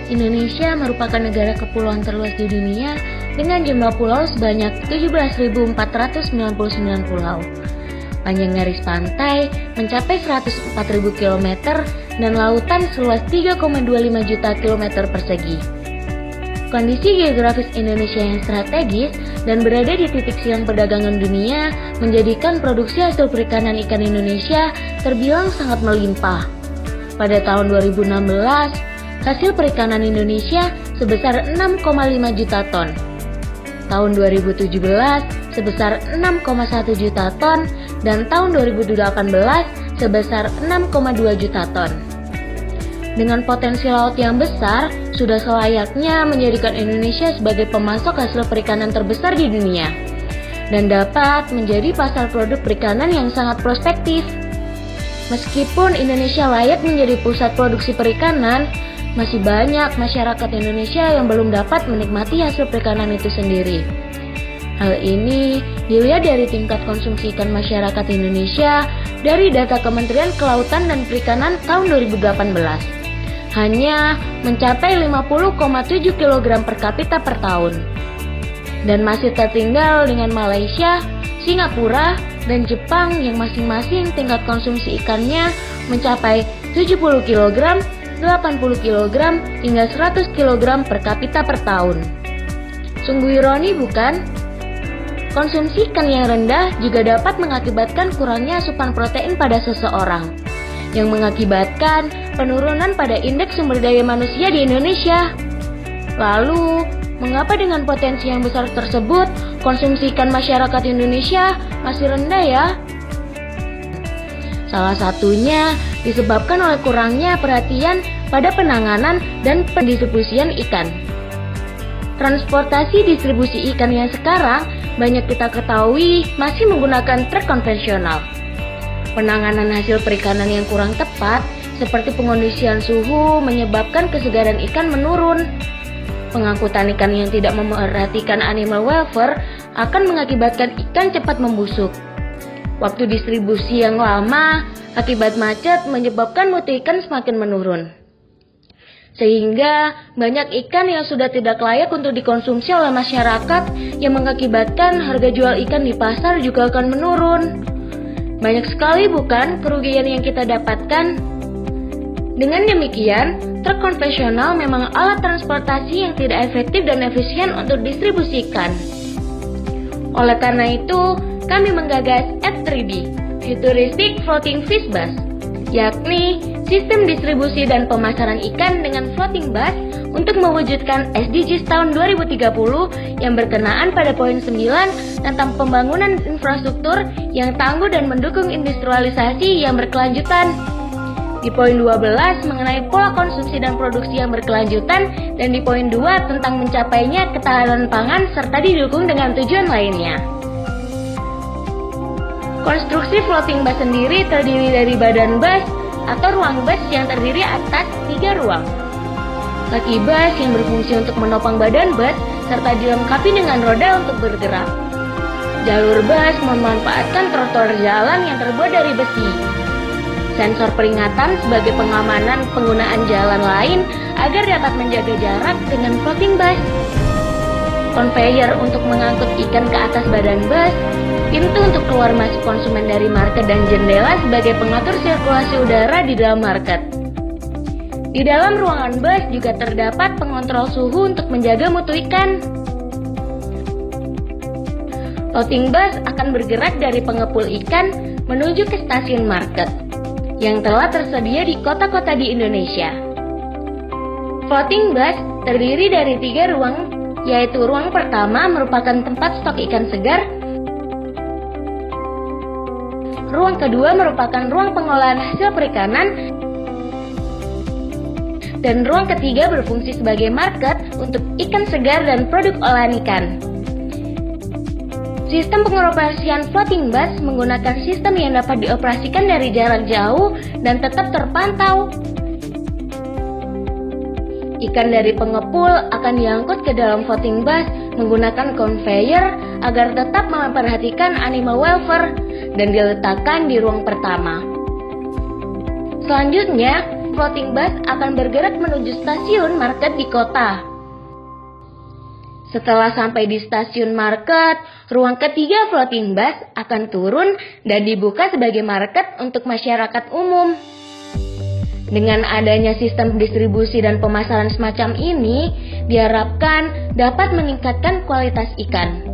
Indonesia merupakan negara kepulauan terluas di dunia dengan jumlah pulau sebanyak 17.499 pulau. Panjang garis pantai mencapai 104.000 km dan lautan seluas 3,25 juta km persegi. Kondisi geografis Indonesia yang strategis dan berada di titik silang perdagangan dunia menjadikan produksi hasil perikanan ikan Indonesia terbilang sangat melimpah. Pada tahun 2016, hasil perikanan Indonesia sebesar 6,5 juta ton. Tahun 2017 sebesar 6,1 juta ton dan tahun 2018 sebesar 6,2 juta ton. Dengan potensi laut yang besar, sudah selayaknya menjadikan Indonesia sebagai pemasok hasil perikanan terbesar di dunia dan dapat menjadi pasar produk perikanan yang sangat prospektif. Meskipun Indonesia layak menjadi pusat produksi perikanan, masih banyak masyarakat Indonesia yang belum dapat menikmati hasil perikanan itu sendiri. Hal ini dilihat dari tingkat konsumsi ikan masyarakat Indonesia dari data Kementerian Kelautan dan Perikanan tahun 2018. Hanya mencapai 50,7 kg per kapita per tahun. Dan masih tertinggal dengan Malaysia, Singapura, dan Jepang yang masing-masing tingkat konsumsi ikannya mencapai 70 kg, 80 kg, hingga 100 kg per kapita per tahun. Sungguh ironi bukan? Konsumsi ikan yang rendah juga dapat mengakibatkan kurangnya asupan protein pada seseorang, yang mengakibatkan penurunan pada indeks sumber daya manusia di Indonesia. Lalu, mengapa dengan potensi yang besar tersebut, konsumsi ikan masyarakat Indonesia masih rendah ya? Salah satunya disebabkan oleh kurangnya perhatian pada penanganan dan pendistribusian ikan. Transportasi distribusi ikan yang sekarang banyak kita ketahui masih menggunakan truk konvensional. Penanganan hasil perikanan yang kurang tepat, seperti pengondisian suhu, menyebabkan kesegaran ikan menurun. Pengangkutan ikan yang tidak memperhatikan animal welfare akan mengakibatkan ikan cepat membusuk. Waktu distribusi yang lama akibat macet menyebabkan mutu ikan semakin menurun. Sehingga banyak ikan yang sudah tidak layak untuk dikonsumsi oleh masyarakat yang mengakibatkan harga jual ikan di pasar juga akan menurun. Banyak sekali bukan kerugian yang kita dapatkan? Dengan demikian, truk konvensional memang alat transportasi yang tidak efektif dan efisien untuk distribusi ikan. Oleh karena itu, kami menggagas F3B, Futuristic Floating Fish Bus, yakni sistem distribusi dan pemasaran ikan dengan floating bus untuk mewujudkan SDGs tahun 2030 yang berkenaan pada poin 9 tentang pembangunan infrastruktur yang tangguh dan mendukung industrialisasi yang berkelanjutan. Di poin 12 mengenai pola konsumsi dan produksi yang berkelanjutan, dan di poin 2 tentang mencapainya ketahanan pangan serta didukung dengan tujuan lainnya. Konstruksi floating bus sendiri terdiri dari badan bus atau ruang bus yang terdiri atas 3 ruang. Kaki bus yang berfungsi untuk menopang badan bus serta dilengkapi dengan roda untuk bergerak. Jalur bus memanfaatkan trotoar jalan yang terbuat dari besi. Sensor peringatan sebagai pengamanan penggunaan jalan lain agar dapat menjaga jarak dengan floating bus. Conveyor untuk mengangkut ikan ke atas badan bus. Pintu untuk keluar masuk konsumen dari market dan jendela sebagai pengatur sirkulasi udara di dalam market. Di dalam ruangan bus juga terdapat pengontrol suhu untuk menjaga mutu ikan. Floating bus akan bergerak dari pengepul ikan menuju ke stasiun market yang telah tersedia di kota-kota di Indonesia. Floating bus terdiri dari 3 ruang, yaitu ruang pertama merupakan tempat stok ikan segar. Ruang kedua merupakan ruang pengolahan hasil perikanan, dan ruang ketiga berfungsi sebagai market untuk ikan segar dan produk olahan ikan. Sistem pengoperasian floating bus menggunakan sistem yang dapat dioperasikan dari jarak jauh dan tetap terpantau. Ikan dari pengepul akan diangkut ke dalam floating bus menggunakan conveyor agar tetap memperhatikan animal welfare dan diletakkan di ruang pertama. Selanjutnya, floating bus akan bergerak menuju stasiun market di kota. Setelah sampai di stasiun market, ruang ketiga floating bus akan turun dan dibuka sebagai market untuk masyarakat umum. Dengan adanya sistem distribusi dan pemasaran semacam ini, diharapkan dapat meningkatkan kualitas ikan,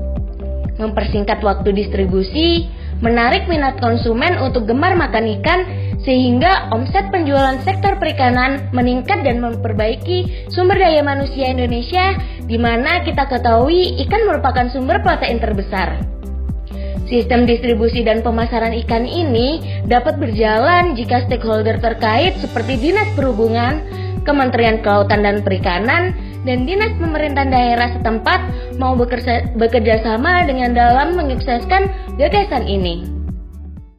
mempersingkat waktu distribusi, menarik minat konsumen untuk gemar makan ikan, sehingga omset penjualan sektor perikanan meningkat dan memperbaiki sumber daya manusia Indonesia, di mana kita ketahui ikan merupakan sumber protein terbesar. Sistem distribusi dan pemasaran ikan ini dapat berjalan jika stakeholder terkait seperti Dinas Perhubungan, Kementerian Kelautan dan Perikanan, dan Dinas Pemerintahan Daerah setempat mau bekerja sama dengan dalam menyukseskan gagasan ini.